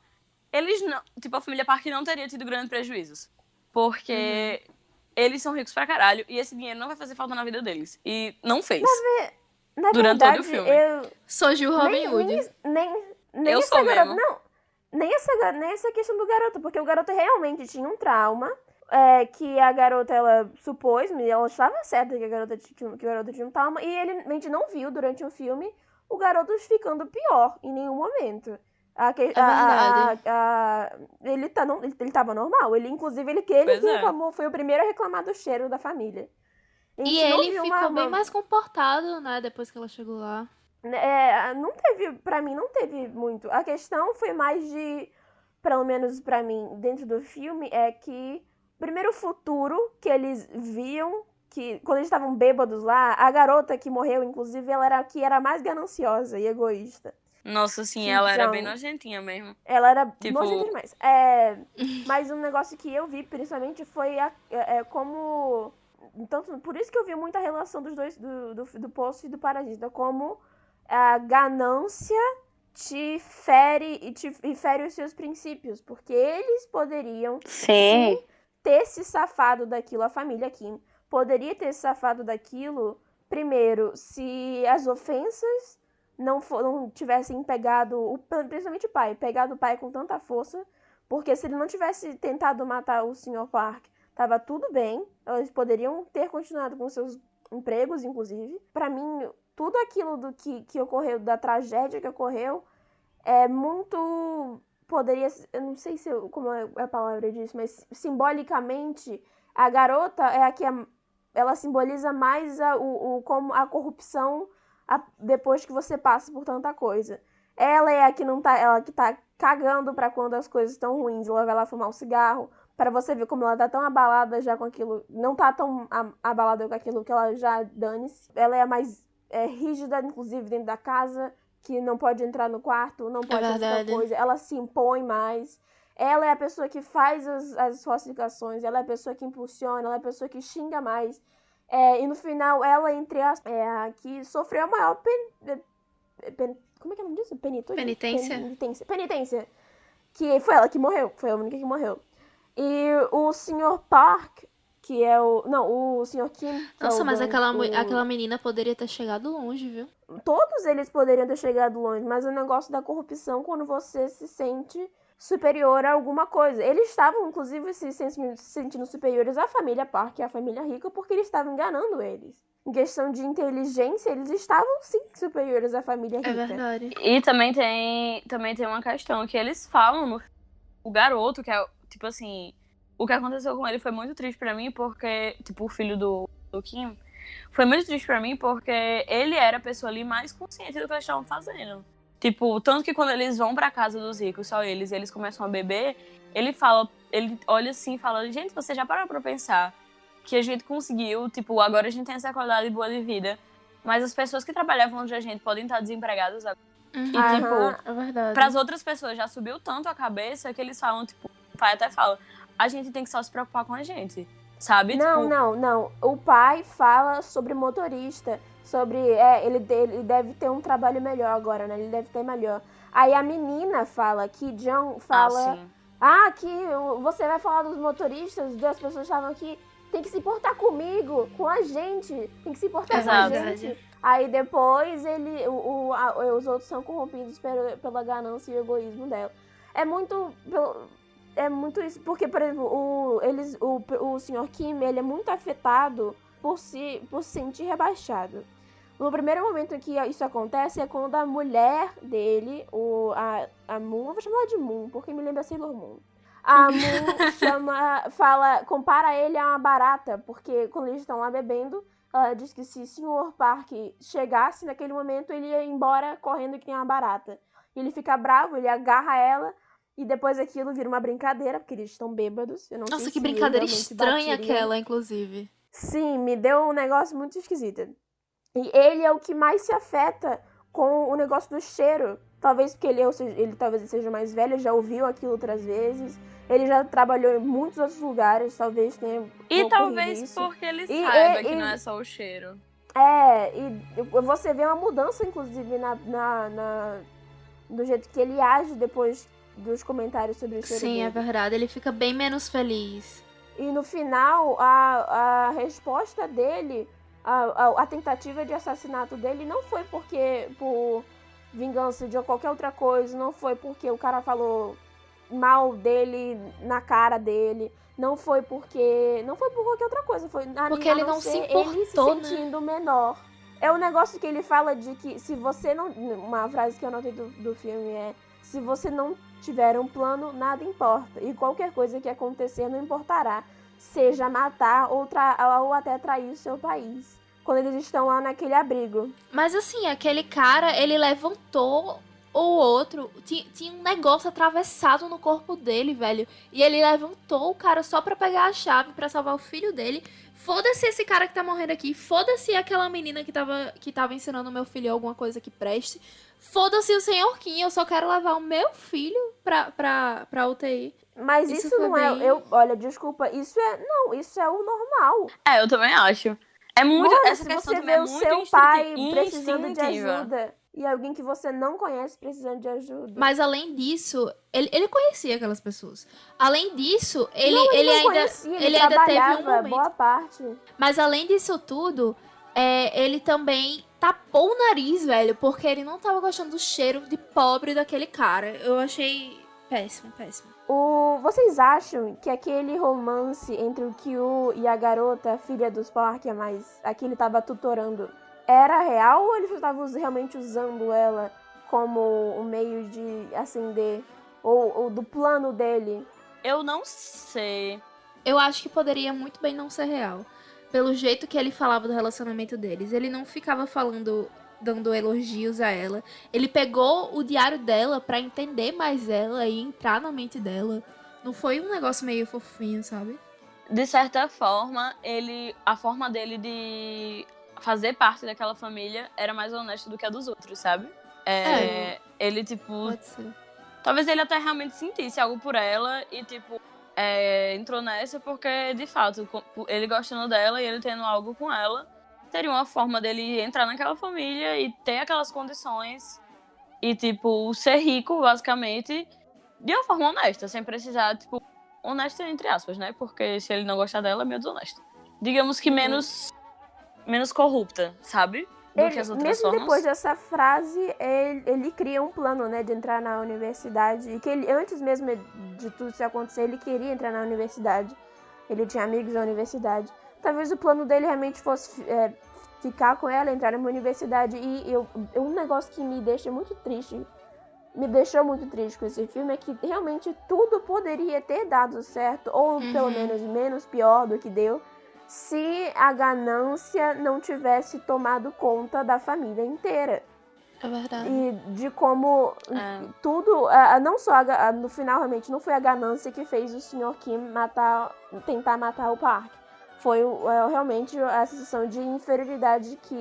eles não, tipo, a família Park não teria tido grandes prejuízos. Porque eles são ricos pra caralho e esse dinheiro não vai fazer falta na vida deles. E não fez. Na Durante verdade, todo o filme. Sou Gil Robin Hood. Nem Eu essa sou garota, mesmo. não. Nem essa questão do garoto, porque o garoto realmente tinha um trauma, que a garota, ela supôs, e ela estava certa que o garoto tinha um trauma, e a gente não viu durante o filme o garoto ficando pior em nenhum momento. verdade. Ele tava normal. Inclusive, ele que Pois é. reclamou, foi o primeiro a reclamar do cheiro da família. A E gente não ele viu ficou bem mais comportado, né? Depois que ela chegou lá. Não teve, pra mim, não teve muito. A questão foi mais de, pelo menos pra mim, dentro do filme, é que primeiro o futuro que eles viam, que quando eles estavam bêbados lá, a garota que morreu, inclusive, ela era a que era mais gananciosa e egoísta. Nossa, assim, Que ela era John, bem nojentinha mesmo. ela era nojenta Tipo, demais. Mas um negócio que eu vi, principalmente, foi como... Tanto, por isso que eu vi muita relação dos dois, do Poço e do Parasita, como a ganância te fere e fere os seus princípios, porque eles poderiam sim. ter se safado daquilo, a família Kim poderia ter se safado daquilo, primeiro, se as ofensas não tivessem pegado, principalmente o pai, pegado o pai com tanta força, porque se ele não tivesse tentado matar o Sr. Park, tava tudo bem, eles poderiam ter continuado com seus empregos, inclusive. Pra mim, tudo aquilo que ocorreu, da tragédia que ocorreu, é muito... Poderia... Eu não sei como é a palavra disso, mas simbolicamente, a garota é a que ela simboliza mais como a corrupção depois que você passa por tanta coisa. Ela é a que não tá... Ela que tá cagando pra quando as coisas estão ruins. Ela vai lá fumar um cigarro, para você ver como ela tá tão abalada já com aquilo. Não tá tão abalada com aquilo que ela já dane-se. Ela é a mais rígida, inclusive, dentro da casa, que não pode entrar no quarto, não pode fazer tal coisa. Ela se impõe mais. Ela é a pessoa que faz as falsificações, ela é a pessoa que impulsiona, ela é a pessoa que xinga mais. E no final, ela, entre as... a que sofreu a maior como é que é o nome disso? Penitência. Que foi ela que morreu. Foi a única que morreu. E o Sr. Park, que é o... Não, o Sr. Kim... Nossa, mas aquela menina poderia ter chegado longe, viu? Todos eles poderiam ter chegado longe, mas o negócio da corrupção, quando você se sente superior a alguma coisa. Eles estavam, inclusive, se sentindo superiores à família Park e à família rica, porque eles estavam enganando eles. Em questão de inteligência, eles estavam, sim, superiores à família rica. É verdade. E também tem uma questão que eles falam o garoto, que é, tipo assim, o que aconteceu com ele foi muito triste pra mim, porque, tipo, o filho do Kim, foi muito triste pra mim, porque ele era a pessoa ali mais consciente do que eles estavam fazendo. Tipo, tanto que quando eles vão pra casa dos ricos, só eles, e eles começam a beber, ele olha assim e fala, gente, você já parou pra pensar que a gente conseguiu, tipo, agora a gente tem essa qualidade boa de vida, mas as pessoas que trabalhavam onde a gente podem estar desempregadas agora. E, tipo, é verdade. Pras outras pessoas já subiu tanto a cabeça que eles falam, tipo, o pai até fala, a gente tem que só se preocupar com a gente, sabe? Não. O pai fala sobre motorista, sobre... ele deve ter um trabalho melhor agora, né? Ele deve ter melhor. Aí a menina fala, que John fala... que você vai falar dos motoristas, das pessoas que estavam aqui, tem que se importar comigo, com a gente, tem que se importar com a gente. Aí depois os outros são corrompidos pela ganância e o egoísmo dela. É muito isso, porque, por exemplo, o Sr. Kim, ele é muito afetado por se sentir rebaixado. No primeiro momento que isso acontece é quando a mulher dele, a Moon, eu vou chamar ela de Moon, porque me lembra Sailor Moon. A Moon compara ele a uma barata, porque quando eles estão lá bebendo, ela diz que se o Sr. Park chegasse naquele momento, ele ia embora correndo que nem uma barata. E ele fica bravo, ele agarra ela, e depois aquilo vira uma brincadeira, porque eles estão bêbados. Eu não Nossa, sei que se brincadeira realmente estranha batiriam. aquela, inclusive. Sim, me deu um negócio muito esquisito. E ele é o que mais se afeta com o negócio do cheiro. Talvez porque ele talvez seja mais velho, já ouviu aquilo outras vezes. Ele já trabalhou em muitos outros lugares, talvez tenha E talvez isso. Porque ele saiba que não é só o cheiro. E você vê uma mudança, inclusive, do jeito que ele age depois dos comentários sobre o cheiro dele. Sim, é verdade. Ele fica bem menos feliz. E no final, a resposta dele, a tentativa de assassinato dele não foi por vingança de qualquer outra coisa, não foi porque o cara falou mal dele na cara dele, não foi por qualquer outra coisa, foi porque ele não se importou, ele se sentindo menor. É o negócio que ele fala de que se você não... Uma frase que eu anotei do filme é: se você não tiver um plano, nada importa. E qualquer coisa que acontecer não importará. Seja matar ou até trair o seu país. quando eles estão lá naquele abrigo. Mas assim, aquele cara, ele levantou o outro. Tinha um negócio atravessado no corpo dele, velho. E ele levantou o cara só pra pegar a chave pra salvar o filho dele. Foda-se esse cara que tá morrendo aqui. Foda-se aquela menina que tava ensinando o meu filho alguma coisa que preste. Foda-se o senhor Kim, eu só quero levar o meu filho pra UTI. Mas Isso isso foi não é. bem- Olha, desculpa, isso é. Não, isso é o normal. Eu também acho. É muito. Mano, Essa se questão você também vê é o muito seu pai instintiva. precisando de ajuda e alguém que você não conhece precisando de ajuda. Mas além disso, ele conhecia aquelas pessoas. Além disso, ele não ainda. conhecia, ele ainda teve um trabalhava, momento. boa parte. Mas além disso tudo, ele também tapou o nariz, velho, porque ele não tava gostando do cheiro de pobre daquele cara. Eu achei péssimo, péssimo. Vocês acham que aquele romance entre o Kyu e a garota, filha dos Parker, mas a que ele tava tutorando, era real ou ele só tava realmente usando ela como um meio de ascender? Ou do plano dele? Eu não sei. Eu acho que poderia muito bem não ser real. Pelo jeito que ele falava do relacionamento deles. Ele não ficava dando elogios a ela. Ele pegou o diário dela pra entender mais ela e entrar na mente dela. Não foi um negócio meio fofinho, sabe? De certa forma, a forma dele de fazer parte daquela família era mais honesta do que a dos outros, sabe? Ele, tipo, Pode ser. talvez ele até realmente sentisse algo por ela e, tipo, entrou nessa porque, de fato, ele gostando dela e ele tendo algo com ela, seria uma forma dele entrar naquela família e ter aquelas condições e, tipo, ser rico, basicamente, de uma forma honesta, sem precisar, tipo, honesta entre aspas, né? Porque se ele não gostar dela, é meio desonesta. Digamos que menos corrupta, sabe? Do que as outras mesmo formas. depois dessa frase, ele cria um plano, né, de entrar na universidade. E que ele, antes mesmo de tudo isso acontecer, ele queria entrar na universidade. Ele tinha amigos na universidade. Talvez o plano dele realmente fosse ficar com ela, entrar na universidade. E um negócio que me deixou muito triste com esse filme é que realmente tudo poderia ter dado certo, ou pelo menos menos pior do que deu, se a ganância não tivesse tomado conta da família inteira. É verdade. E de como tudo, não só no final realmente não foi a ganância que fez o Sr. Kim tentar matar o Park. Foi realmente a sensação de inferioridade que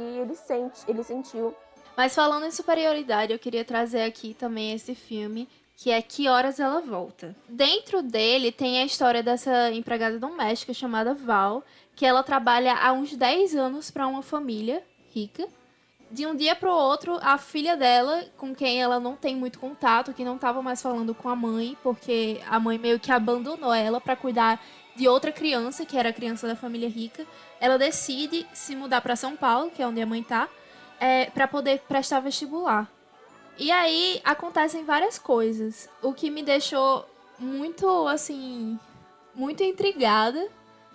ele sentiu. Mas falando em superioridade, eu queria trazer aqui também esse filme, que é Que Horas Ela Volta. Dentro dele tem a história dessa empregada doméstica chamada Val, que ela trabalha há uns 10 anos para uma família rica. De um dia pro outro, a filha dela, com quem ela não tem muito contato, que não estava mais falando com a mãe, porque a mãe meio que abandonou ela para cuidar de outra criança, que era a criança da família rica, ela decide se mudar para São Paulo, que é onde a mãe tá, para poder prestar vestibular. E aí acontecem várias coisas, o que me deixou muito, assim, muito intrigada,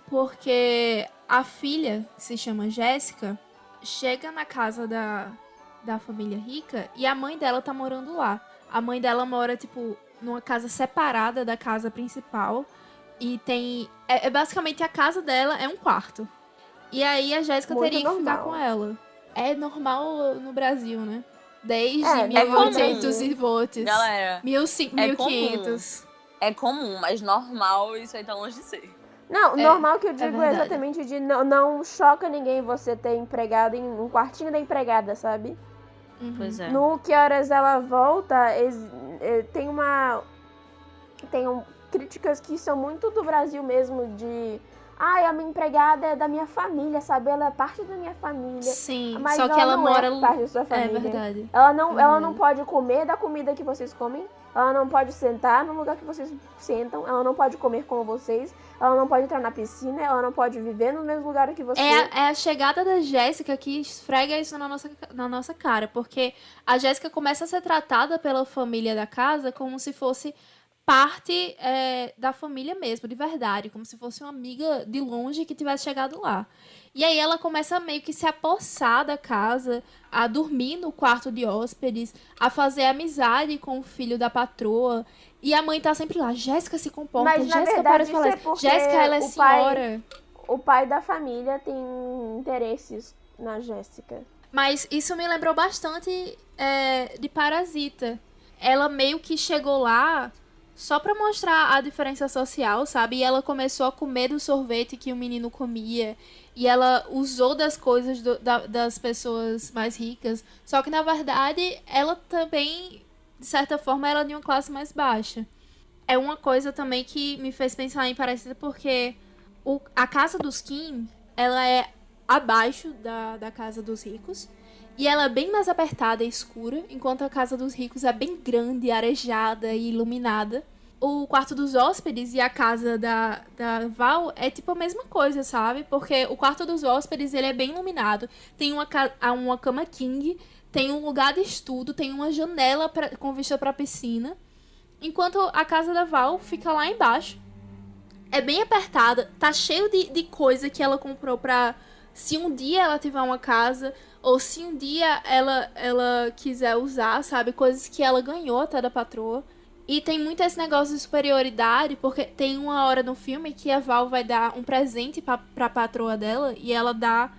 porque a filha, que se chama Jéssica, chega na casa da família rica e a mãe dela tá morando lá. A mãe dela mora, tipo, numa casa separada da casa principal e tem... basicamente a casa dela é um quarto. E aí a Jéssica Muito teria que ficar normal. com ela. É normal no Brasil, né? Desde É 1800 e volts. Galera, 1500. é comum, mas normal isso aí tá longe de ser. Não, normal que eu digo é verdade. exatamente de não choca ninguém você ter empregado em um quartinho da empregada, sabe? Pois é. No Que Horas Ela Volta, tem críticas que são muito do Brasil mesmo, de... a minha empregada é da minha família, sabe? Ela é parte da minha família. Sim, Mas só que ela não mora... é parte da sua família. É verdade. Ela não pode comer da comida que vocês comem. Ela não pode sentar no lugar que vocês sentam. Ela não pode comer com vocês. Ela não pode entrar na piscina. Ela não pode viver no mesmo lugar que você. É a chegada da Jéssica que esfrega isso na nossa cara. Porque a Jéssica começa a ser tratada pela família da casa como se fosse parte da família mesmo, de verdade. Como se fosse uma amiga de longe que tivesse chegado lá. E aí ela começa meio que se apossar da casa, a dormir no quarto de hóspedes, a fazer amizade com o filho da patroa. E a mãe tá sempre lá, Jéssica se comporta, Mas, na Jéssica verdade, para de falar isso é isso. porque Jéssica, ela é senhora. o pai da família tem interesses na Jéssica. Mas isso me lembrou bastante de Parasita. Ela meio que chegou lá só pra mostrar a diferença social, sabe? E ela começou a comer do sorvete que o menino comia. E ela usou das coisas das pessoas mais ricas. Só que, na verdade, ela também, de certa forma, era de uma classe mais baixa. É uma coisa também que me fez pensar em Parasita porque a casa dos Kim, ela é abaixo da casa dos ricos. E ela é bem mais apertada e escura, enquanto a casa dos ricos é bem grande, arejada e iluminada. O quarto dos hóspedes e a casa da Val é tipo a mesma coisa, sabe? Porque o quarto dos hóspedes, ele é bem iluminado. Tem uma cama king, tem um lugar de estudo, tem uma janela com vista pra piscina. Enquanto a casa da Val fica lá embaixo. É bem apertada, tá cheio de coisa que ela comprou pra... Se um dia ela tiver uma casa, ou se um dia ela quiser usar, sabe? Coisas que ela ganhou até da patroa. E tem muito esse negócio de superioridade, porque tem uma hora no filme que a Val vai dar um presente pra patroa dela, e ela dá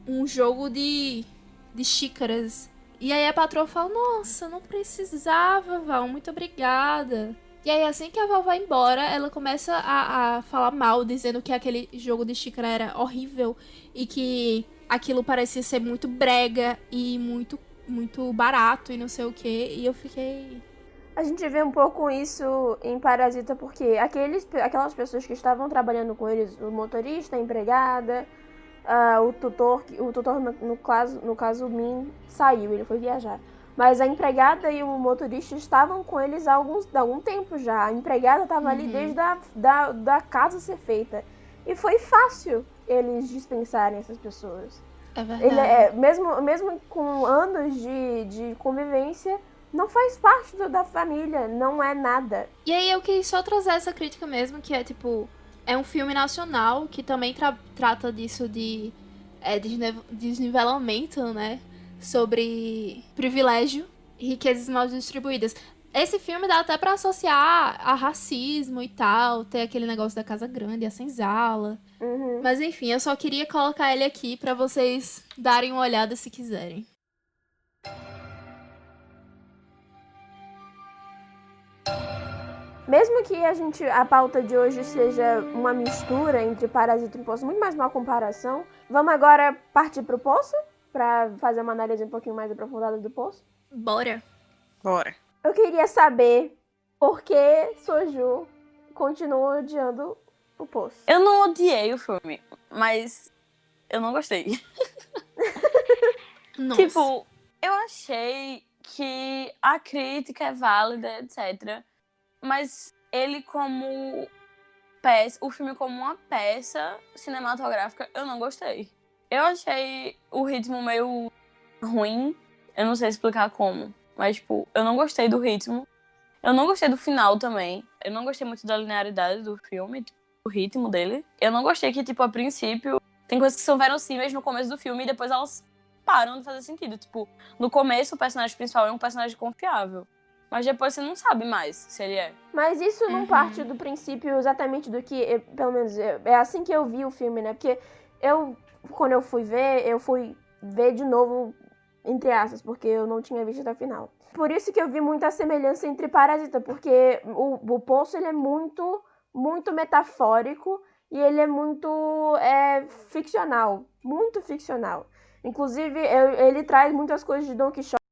um jogo de xícaras. E aí a patroa fala, nossa, não precisava, Val, muito obrigada. E aí assim que a Val vai embora, ela começa a falar mal, dizendo que aquele jogo de xícara era horrível e que aquilo parecia ser muito brega e muito, muito barato e não sei o que. E eu fiquei... A gente vê um pouco isso em Parasita porque aquelas pessoas que estavam trabalhando com eles, o motorista, a empregada, o tutor no caso o Min saiu, ele foi viajar. Mas a empregada e o motorista estavam com eles há algum tempo já. A empregada estava ali desde da casa ser feita. E foi fácil eles dispensarem essas pessoas. É verdade. Mesmo com anos de convivência, não faz parte da família, não é nada. E aí eu quis só trazer essa crítica mesmo, que é tipo... É um filme nacional que também trata disso de desnivelamento, né? Sobre privilégio e riquezas mal distribuídas. Esse filme dá até pra associar a racismo e tal, ter aquele negócio da casa grande, a senzala. Mas enfim, eu só queria colocar ele aqui pra vocês darem uma olhada se quiserem. Mesmo que a pauta de hoje seja uma mistura entre Parasita e Poço, muito mais uma comparação, vamos agora partir pro Poço? Pra fazer uma análise um pouquinho mais aprofundada do Poço? Bora. Bora. Eu queria saber por que Soju continua odiando o Poço. Eu não odiei o filme, mas eu não gostei. Nossa. Tipo, eu achei que a crítica é válida, etc. Mas ele como peça, o filme como uma peça cinematográfica, eu não gostei. Eu achei o ritmo meio ruim, eu não sei explicar como, mas tipo, eu não gostei do ritmo. Eu não gostei do final também. Eu não gostei muito da linearidade do filme, tipo, do ritmo dele. Eu não gostei que, tipo, a princípio, tem coisas que são verossímeis no começo do filme e depois elas param de fazer sentido. Tipo, no começo o personagem principal é um personagem confiável. Mas depois você não sabe mais se ele é. Mas isso não parte do princípio exatamente do que, pelo menos, é assim que eu vi o filme, né? Porque quando eu fui ver de novo, entre aspas, porque eu não tinha visto até o final. Por isso que eu vi muita semelhança entre Parasita, porque o Poço, ele é muito, muito metafórico e ele é muito ficcional, muito ficcional. Inclusive, ele traz muitas coisas de Don Quixote,